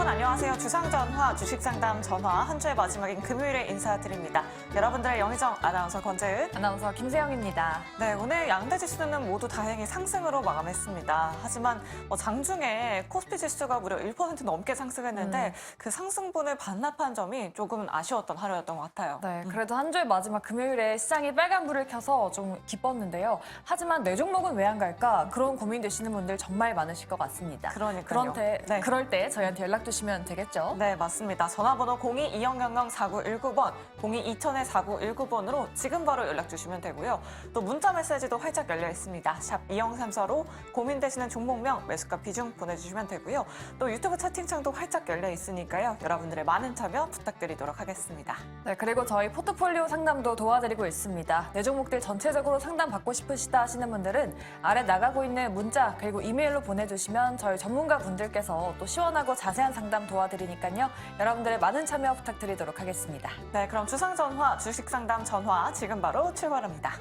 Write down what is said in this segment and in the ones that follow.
안녕하세요. 주상전화 주식상담 전화 한 주의 마지막인 금요일에 인사드립니다. 여러분들의 영희정 아나운서 권재은, 아나운서 김세영입니다. 네, 오늘 양대 지수는 모두 다행히 상승으로 마감했습니다. 하지만 장중에 코스피 지수가 무려 1% 넘게 상승했는데 그 상승분을 반납한 점이 조금 아쉬웠던 하루였던 것 같아요. 네, 그래도 한 주의 마지막 금요일에 시장이 빨간불을 켜서 좀 기뻤는데요. 하지만 내 종목은 왜 안 갈까? 그런 고민되시는 분들 정말 많으실 것 같습니다. 그러니까요. 그럴 때 저희한테 연락 주시면 되겠죠? 네, 맞습니다. 전화번호 02-2000-4919번, 02-2000-4919번으로 지금 바로 연락 주시면 되고요. 또 문자 메시지도 활짝 열려 있습니다. 샵 2034로 고민되시는 종목명, 매수가 비중 보내주시면 되고요. 또 유튜브 채팅창도 활짝 열려 있으니까요. 여러분들의 많은 참여 부탁드리도록 하겠습니다. 네, 그리고 저희 포트폴리오 상담도 도와드리고 있습니다. 내 종목들 전체적으로 상담 받고 싶으시다 하시는 분들은 아래 나가고 있는 문자 그리고 이메일로 보내주시면 저희 전문가 분들께서 또 시원하고 자세한 상담 도와드리니까요. 여러분들의 많은 참여 부탁드리도록 하겠습니다. 네, 그럼 주상전화, 주식상담 전화 지금 바로 출발합니다.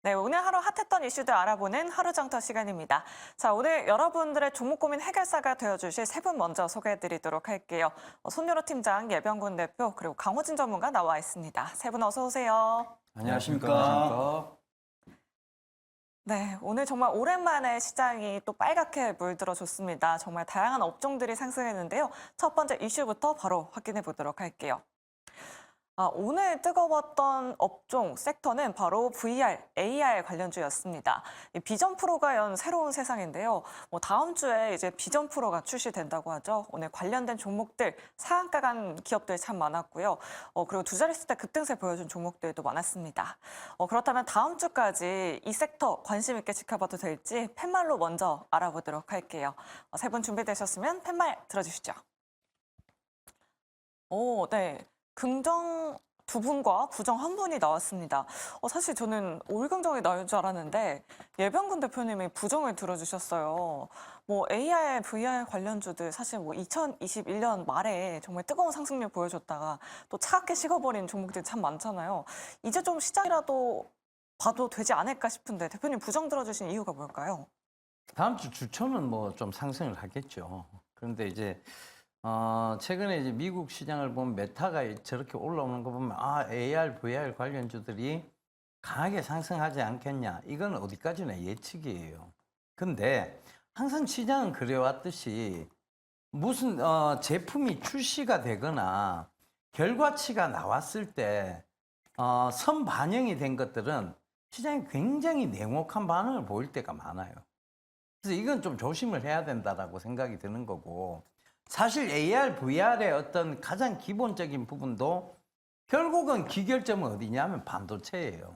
네, 오늘 하루 핫했던 이슈들 알아보는 하루정터 시간입니다. 자, 오늘 여러분들의 종목 고민 해결사가 되어주실 세 분 먼저 소개해드리도록 할게요. 손유로 팀장, 예병군 대표, 그리고 강호진 전문가 나와 있습니다. 세 분 어서 오세요. 안녕하십니까. 네, 오늘 정말 오랜만에 시장이 또 빨갛게 물들어줬습니다. 정말 다양한 업종들이 상승했는데요. 첫 번째 이슈부터 바로 확인해 보도록 할게요. 오늘 뜨거웠던 업종 섹터는 바로 VR, AR 관련주였습니다. 이 비전 프로가 연 새로운 세상인데요. 다음 주에 이제 비전 프로가 출시된다고 하죠. 오늘 관련된 종목들 상한가 간 기업들 참 많았고요. 그리고 두 자릿수 대 급등세 보여준 종목들도 많았습니다. 그렇다면 다음 주까지 이 섹터 관심 있게 지켜봐도 될지 팻말로 먼저 알아보도록 할게요. 세 분 준비되셨으면 팻말 들어주시죠. 네. 긍정 두 분과 부정 한 분이 나왔습니다. 사실 저는 올긍정이 나올 줄 알았는데 예병군 대표님이 부정을 들어주셨어요. AR, VR 관련주들 사실 2021년 말에 정말 뜨거운 상승률 보여줬다가 또 차갑게 식어버린 종목들이 참 많잖아요. 이제 좀 시작이라도 봐도 되지 않을까 싶은데 대표님 부정 들어주신 이유가 뭘까요? 다음 주 주초는 좀 상승을 하겠죠. 그런데 이제 최근에 이제 미국 시장을 보면 메타가 저렇게 올라오는 거 보면 AR, VR 관련주들이 강하게 상승하지 않겠냐. 이건 어디까지나 예측이에요. 근데 항상 시장은 그래왔듯이 무슨 제품이 출시가 되거나 결과치가 나왔을 때 선반영이 된 것들은 시장이 굉장히 냉혹한 반응을 보일 때가 많아요. 그래서 이건 좀 조심을 해야 된다라고 생각이 드는 거고, 사실 AR, VR의 어떤 가장 기본적인 부분도 결국은 기결점은 어디냐면 반도체예요.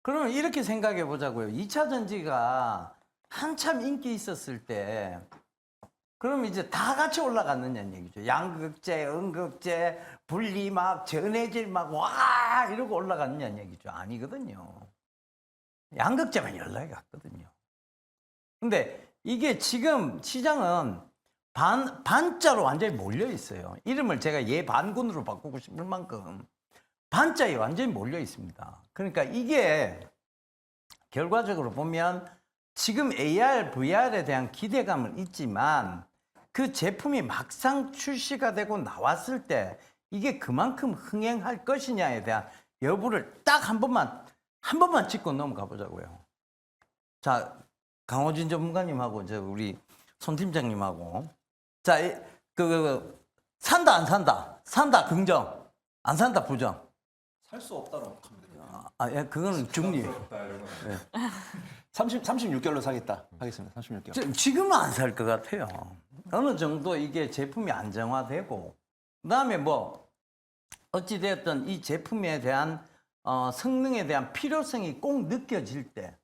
그러면 이렇게 생각해 보자고요. 2차 전지가 한참 인기 있었을 때 그럼 이제 다 같이 올라갔느냐는 얘기죠. 양극재, 음극재, 분리막, 전해질막 와 이러고 올라갔느냐는 얘기죠. 아니거든요. 양극재만 연락이 갔거든요. 근데 이게 지금 시장은 반자로 완전히 몰려 있어요. 이름을 제가 예반군으로 바꾸고 싶을 만큼 반자에 완전히 몰려 있습니다. 그러니까 이게 결과적으로 보면 지금 AR, VR에 대한 기대감은 있지만 그 제품이 막상 출시가 되고 나왔을 때 이게 그만큼 흥행할 것이냐에 대한 여부를 딱 한 번만 짚고 넘어가 보자고요. 자, 강호진 전문가님하고 우리 손 팀장님하고 자, 산다 안 산다? 산다 긍정, 안 산다 부정. 살 수 없다라고 하면 예, 그거는 중립. 네. 36개월로 사겠다 하겠습니다. 36개월. 지금은 안 살 것 같아요. 어느 정도 이게 제품이 안정화되고 그다음에 어찌되었든 이 제품에 대한 성능에 대한 필요성이 꼭 느껴질 때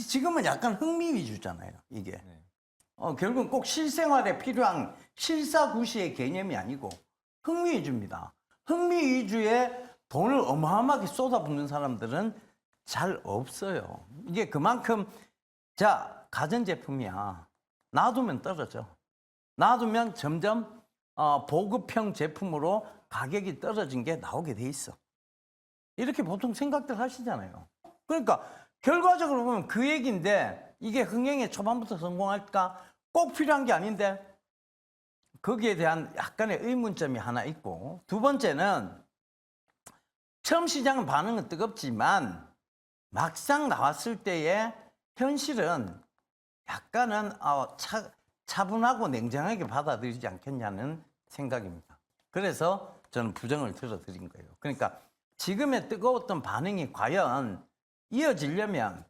지금은 약간 흥미 위주잖아요. 이게. 네. 결국은 꼭 실생활에 필요한 실사구시의 개념이 아니고 흥미 위주입니다. 흥미 위주에 돈을 어마어마하게 쏟아붓는 사람들은 잘 없어요. 이게 그만큼 가전제품이야. 놔두면 떨어져. 놔두면 점점 보급형 제품으로 가격이 떨어진 게 나오게 돼 있어. 이렇게 보통 생각들 하시잖아요. 그러니까 결과적으로 보면 그 얘기인데 이게 흥행에 초반부터 성공할까? 꼭 필요한 게 아닌데 거기에 대한 약간의 의문점이 하나 있고 두 번째는 처음 시장은 반응은 뜨겁지만 막상 나왔을 때의 현실은 약간은 차분하고 냉정하게 받아들이지 않겠냐는 생각입니다. 그래서 저는 부정을 들어드린 거예요. 그러니까 지금의 뜨거웠던 반응이 과연 이어지려면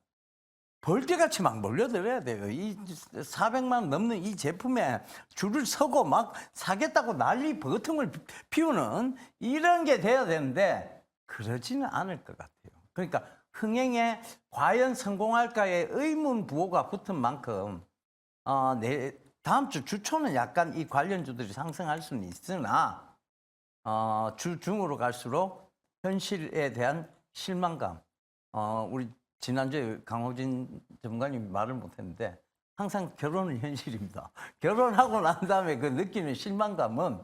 벌떼같이 막 몰려들어야 돼요. 이 400만 원 넘는 이 제품에 줄을 서고 막 사겠다고 난리 버텀을 피우는 이런 게 돼야 되는데 그러지는 않을 것 같아요. 그러니까 흥행에 과연 성공할까의 의문 부호가 붙은 만큼 다음 주 주초는 약간 이 관련주들이 상승할 수는 있으나 주 중으로 갈수록 현실에 대한 실망감 우리 지난주에 강호진 전문가님이 말을 못했는데 항상 결혼은 현실입니다. 결혼하고 난 다음에 그 느끼는 실망감은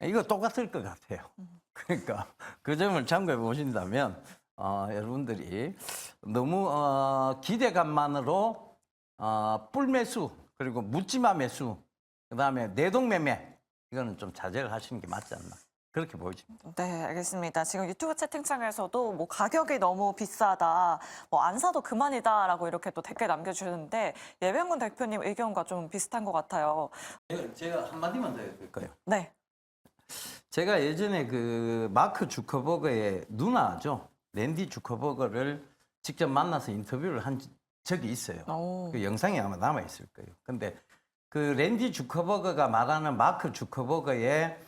이거 똑같을 것 같아요. 그러니까 그 점을 참고해 보신다면 여러분들이 너무 기대감만으로 뿔매수 그리고 묻지마 매수 그다음에 내동매매 이거는 좀 자제를 하시는 게 맞지 않나 그렇게 보여집니다. 네, 알겠습니다. 지금 유튜브 채팅창에서도 뭐 가격이 너무 비싸다, 뭐 안 사도 그만이다라고 이렇게 또 댓글 남겨주셨는데 예병군 대표님 의견과 좀 비슷한 것 같아요. 제가 한마디만 더 해도 될까요? 네. 제가 예전에 그 마크 주커버거의 누나죠. 랜디 주커버거를 직접 만나서 인터뷰를 한 적이 있어요. 오. 그 영상이 아마 남아있을 거예요. 근데 그 랜디 주커버거가 말하는 마크 주커버거의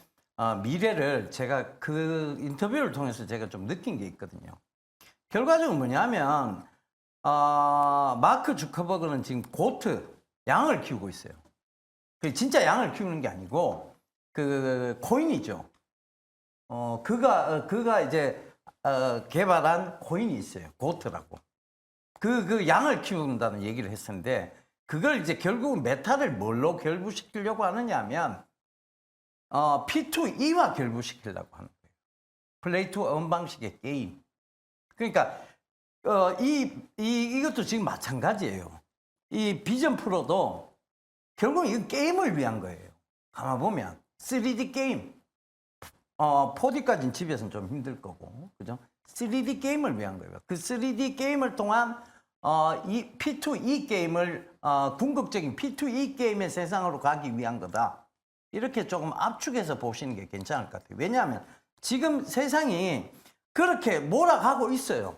미래를 제가 그 인터뷰를 통해서 제가 좀 느낀 게 있거든요. 결과적으로 뭐냐면 마크 주커버거는 지금 고트 양을 키우고 있어요. 그 진짜 양을 키우는 게 아니고 그 코인이죠. 그가 이제 개발한 코인이 있어요. 고트라고. 그 양을 키운다는 얘기를 했었는데 그걸 이제 결국은 메타를 뭘로 결부시키려고 하느냐 하면 P2E와 결부시키려고 하는 거예요. 플레이 투 언 방식의 게임. 그러니까 이것도 지금 마찬가지예요. 이 비전 프로도 결국 은 이 게임을 위한 거예요. 가만 보면 3D 게임. 4D까지는 집에서는 좀 힘들 거고, 그죠? 3D 게임을 위한 거예요. 그 3D 게임을 통한 이 P2E 게임을 궁극적인 P2E 게임의 세상으로 가기 위한 거다. 이렇게 조금 압축해서 보시는 게 괜찮을 것 같아요. 왜냐하면 지금 세상이 그렇게 몰아가고 있어요.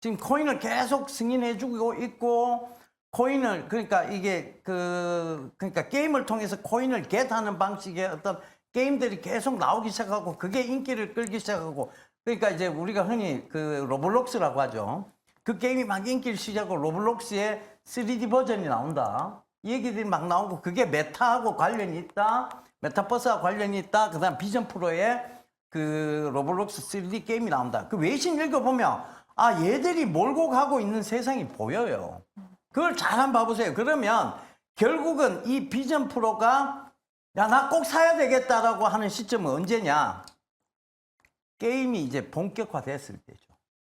지금 코인을 계속 승인해주고 있고, 코인을 그러니까 이게 그러니까 게임을 통해서 코인을 겟하는 방식의 어떤 게임들이 계속 나오기 시작하고 그게 인기를 끌기 시작하고 그러니까 이제 우리가 흔히 그 로블록스라고 하죠. 그 게임이 막 인기를 시작하고 로블록스의 3D 버전이 나온다. 이 얘기들이 막 나오고 그게 메타하고 관련이 있다. 메타버스와 관련이 있다. 그다음 비전 프로의 그 로블록스 3D 게임이 나온다. 그 외신 읽어보면 얘들이 몰고 가고 있는 세상이 보여요. 그걸 잘 한번 봐보세요. 그러면 결국은 이 비전 프로가 나 꼭 사야 되겠다라고 하는 시점은 언제냐? 게임이 이제 본격화됐을 때죠.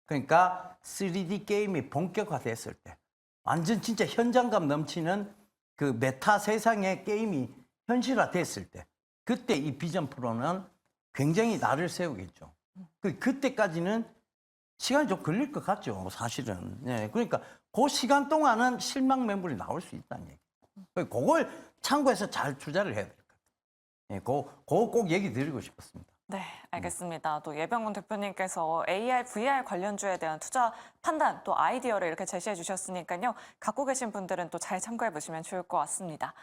그러니까 3D 게임이 본격화됐을 때. 완전 진짜 현장감 넘치는 그 메타 세상의 게임이 현실화됐을 때. 그때 이 비전 프로는 굉장히 날을 세우겠죠. 그때까지는 시간이 좀 걸릴 것 같죠, 사실은. 네, 그러니까 그 시간 동안은 실망 매물이 나올 수 있다는 얘기. 그걸 참고해서 잘 투자를 해야 될 것 같아요. 네, 그거 꼭 얘기 드리고 싶었습니다. 네, 알겠습니다. 또 예병군 대표님께서 AR, VR 관련주에 대한 투자 판단 또 아이디어를 이렇게 제시해 주셨으니까요. 갖고 계신 분들은 또 잘 참고해 보시면 좋을 것 같습니다.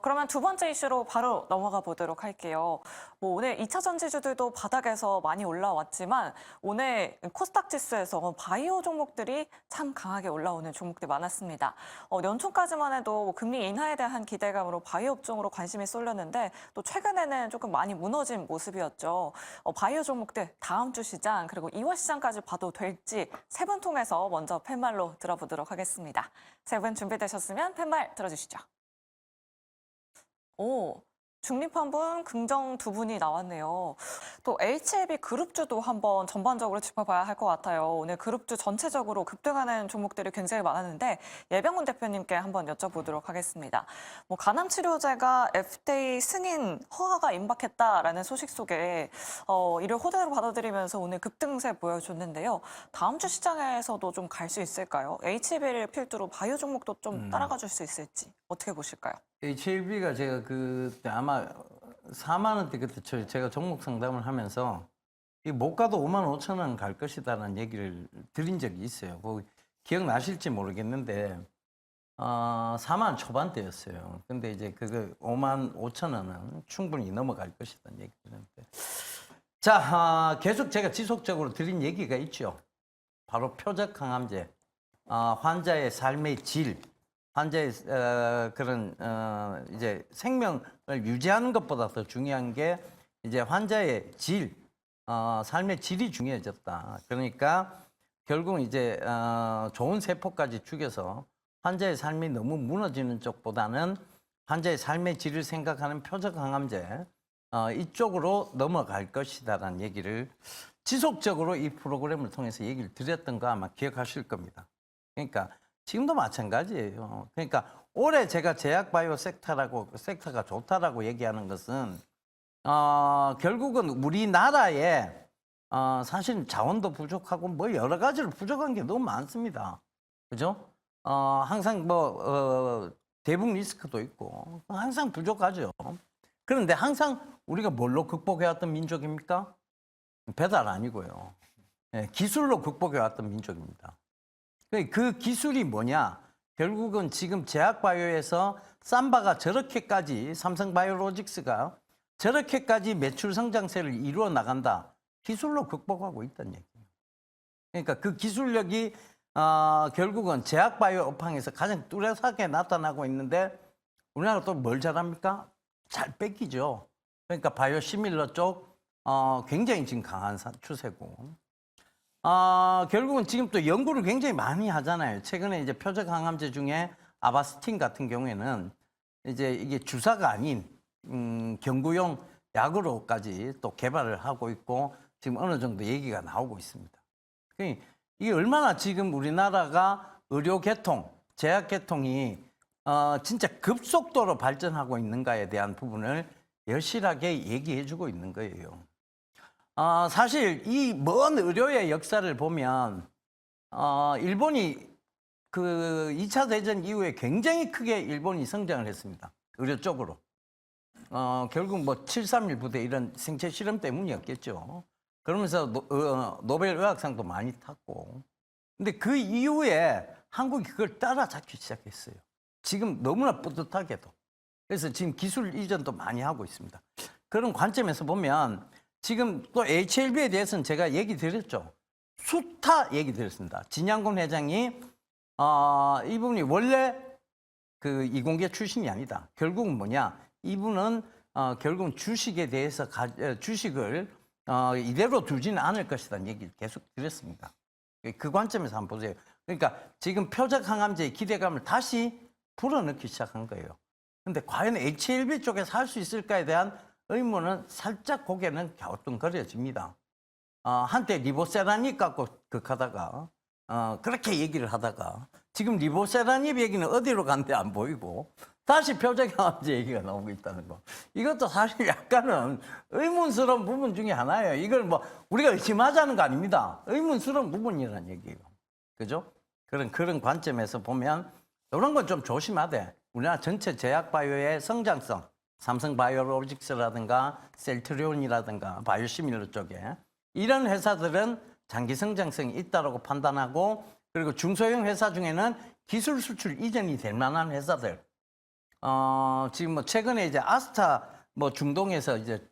그러면 두 번째 이슈로 바로 넘어가 보도록 할게요. 뭐 오늘 2차 전지주들도 바닥에서 많이 올라왔지만 오늘 코스닥 지수에서 바이오 종목들이 참 강하게 올라오는 종목들이 많았습니다. 연초까지만 해도 뭐 금리 인하에 대한 기대감으로 바이오 업종으로 관심이 쏠렸는데 또 최근에는 조금 많이 무너진 모습이었죠. 바이오 종목들 다음 주 시장 그리고 2월 시장까지 봐도 될지 세 분 통해서 먼저 팻말로 들어보도록 하겠습니다. 세 분 준비되셨으면 팻말 들어주시죠. 오, 중립 한 분, 긍정 두 분이 나왔네요. 또 HLB 그룹주도 한번 전반적으로 짚어봐야 할 것 같아요. 오늘 그룹주 전체적으로 급등하는 종목들이 굉장히 많았는데 예병훈 대표님께 한번 여쭤보도록 하겠습니다. 뭐 간암 치료제가 FDA 승인 허가가 임박했다라는 소식 속에 이를 호재로 받아들이면서 오늘 급등세 보여줬는데요. 다음 주 시장에서도 좀 갈 수 있을까요? HLB를 필두로 바이오 종목도 좀 따라가 줄 수 있을지 어떻게 보실까요? HLB가 제가 그때 아마 4만 원대 그때 제가 종목 상담을 하면서 이 못 가도 5만 5천 원 갈 것이다라는 얘기를 드린 적이 있어요. 뭐 기억나실지 모르겠는데 4만 원 초반대였어요. 근데 이제 그거 5만 5천 원은 충분히 넘어갈 것이다는 얘기 드렸는데 자 계속 제가 지속적으로 드린 얘기가 있죠. 바로 표적 항암제, 환자의 삶의 질, 환자의 그런 이제 생명을 유지하는 것보다 더 중요한 게 이제 환자의 질, 삶의 질이 중요해졌다. 그러니까 결국 이제 좋은 세포까지 죽여서 환자의 삶이 너무 무너지는 쪽보다는 환자의 삶의 질을 생각하는 표적 항암제 이쪽으로 넘어갈 것이다라는 얘기를 지속적으로 이 프로그램을 통해서 얘기를 드렸던 거 아마 기억하실 겁니다. 그러니까 지금도 마찬가지예요. 그러니까 올해 제가 제약바이오 섹터가 좋다라고 얘기하는 것은 결국은 우리나라에 사실 자원도 부족하고 뭐 여러 가지로 부족한 게 너무 많습니다. 그죠? 항상 대북 리스크도 있고 항상 부족하죠. 그런데 항상 우리가 뭘로 극복해왔던 민족입니까? 배달 아니고요. 기술로 극복해왔던 민족입니다. 그 기술이 뭐냐? 결국은 지금 제약바이오에서 삼바가 저렇게까지 삼성바이오로직스가 저렇게까지 매출 성장세를 이루어 나간다. 기술로 극복하고 있다는 얘기예요. 그러니까 그 기술력이 결국은 제약바이오 업황에서 가장 뚜렷하게 나타나고 있는데 우리나라가 또 뭘 잘합니까? 잘 뺏기죠. 그러니까 바이오 시밀러 쪽 굉장히 지금 강한 추세고. 결국은 지금 또 연구를 굉장히 많이 하잖아요. 최근에 이제 표적 항암제 중에 아바스틴 같은 경우에는 이제 이게 주사가 아닌 경구용 약으로까지 또 개발을 하고 있고 지금 어느 정도 얘기가 나오고 있습니다. 이게 얼마나 지금 우리나라가 의료 개통, 제약 개통이 진짜 급속도로 발전하고 있는가에 대한 부분을 여실하게 얘기해주고 있는 거예요. 사실 이 먼 의료의 역사를 보면 일본이 그 2차 대전 이후에 굉장히 크게 일본이 성장을 했습니다. 의료 쪽으로. 결국 뭐 731 부대 이런 생체 실험 때문이었겠죠. 그러면서 노벨 의학상도 많이 탔고. 근데 그 이후에 한국이 그걸 따라잡기 시작했어요. 지금 너무나 뿌듯하게도. 그래서 지금 기술 이전도 많이 하고 있습니다. 그런 관점에서 보면 지금 또 HLB에 대해서는 제가 얘기 드렸죠. 수타 얘기 드렸습니다. 진양군 회장이 이분이 원래 그 이공계 출신이 아니다. 결국은 뭐냐? 이분은 결국은 주식에 대해서 주식을 이대로 두지는 않을 것이라는 얘기를 계속 드렸습니다. 그 관점에서 한번 보세요. 그러니까 지금 표적 항암제의 기대감을 다시 불어넣기 시작한 거예요. 근데 과연 HLB 쪽에서 할 수 있을까에 대한 의문은 살짝 고개는 갸우뚱거려집니다. 한때 리보세라닙 갖고 극하다가 그렇게 얘기를 하다가 지금 리보세라닙 얘기는 어디로 간데 안 보이고 다시 표적항암제 얘기가 나오고 있다는 거. 이것도 사실 약간은 의문스러운 부분 중에 하나예요. 이걸 뭐 우리가 의심하자는 거 아닙니다. 의문스러운 부분이라는 얘기예요. 그죠? 그런 관점에서 보면 이런 건 좀 조심하되 우리나라 전체 제약바이오의 성장성, 삼성바이오로직스라든가 셀트리온이라든가 바이오시밀러 쪽에 이런 회사들은 장기 성장성이 있다고 판단하고 그리고 중소형 회사 중에는 기술 수출 이전이 될 만한 회사들 지금 뭐 최근에 이제 아스타 뭐 중동에서 이제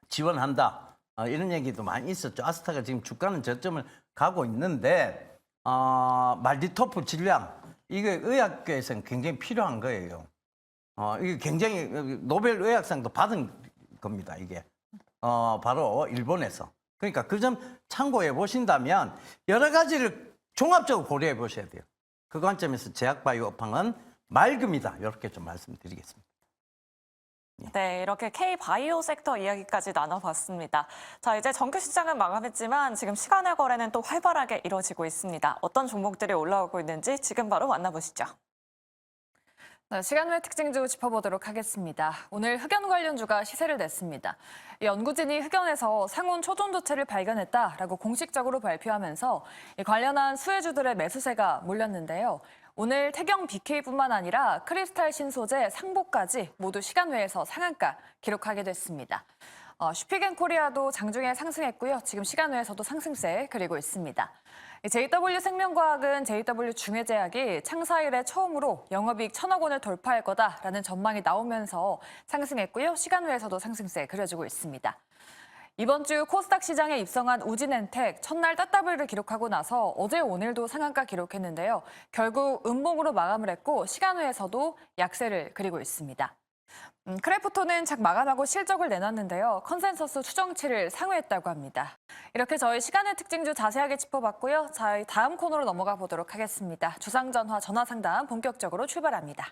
지원한다 이런 얘기도 많이 있었죠. 아스타가 지금 주가는 저점을 가고 있는데 말디토프 질량 이게 의학계에서는 굉장히 필요한 거예요. 이게 굉장히 노벨 의학상도 받은 겁니다. 이게 바로 일본에서. 그러니까 그 점 참고해 보신다면 여러 가지를 종합적으로 고려해 보셔야 돼요. 그 관점에서 제약바이오 업황은 맑음이다. 이렇게 좀 말씀드리겠습니다. 네, 이렇게 K바이오 섹터 이야기까지 나눠봤습니다. 자, 이제 정규 시장은 마감했지만 지금 시간의 거래는 또 활발하게 이뤄지고 있습니다. 어떤 종목들이 올라오고 있는지 지금 바로 만나보시죠. 네, 시간 외 특징주 짚어보도록 하겠습니다. 오늘 흑연 관련주가 시세를 냈습니다. 이 연구진이 흑연에서 상온 초전도체를 발견했다라고 공식적으로 발표하면서 이 관련한 수혜주들의 매수세가 몰렸는데요. 오늘 태경 BK뿐만 아니라 크리스탈 신소재, 상보까지 모두 시간 외에서 상한가 기록하게 됐습니다. 슈피겐코리아도 장중에 상승했고요. 지금 시간 외에서도 상승세 그리고 있습니다. JW생명과학은 JW중해제약이 창사 이래 처음으로 영업이익 1,000억 원을 돌파할 거다라는 전망이 나오면서 상승했고요. 시간 외에서도 상승세 그려지고 있습니다. 이번 주 코스닥 시장에 입성한 우진엔텍 첫날 따따블을 기록하고 나서 어제 오늘도 상한가 기록했는데요. 결국 음봉으로 마감을 했고 시간 외에서도 약세를 그리고 있습니다. 크래프톤은 작 마감하고 실적을 내놨는데요. 컨센서스 추정치를 상회했다고 합니다. 이렇게 저희 시간의 특징주 자세하게 짚어봤고요. 저희 다음 코너로 넘어가 보도록 하겠습니다. 주상전화 전화상담 본격적으로 출발합니다.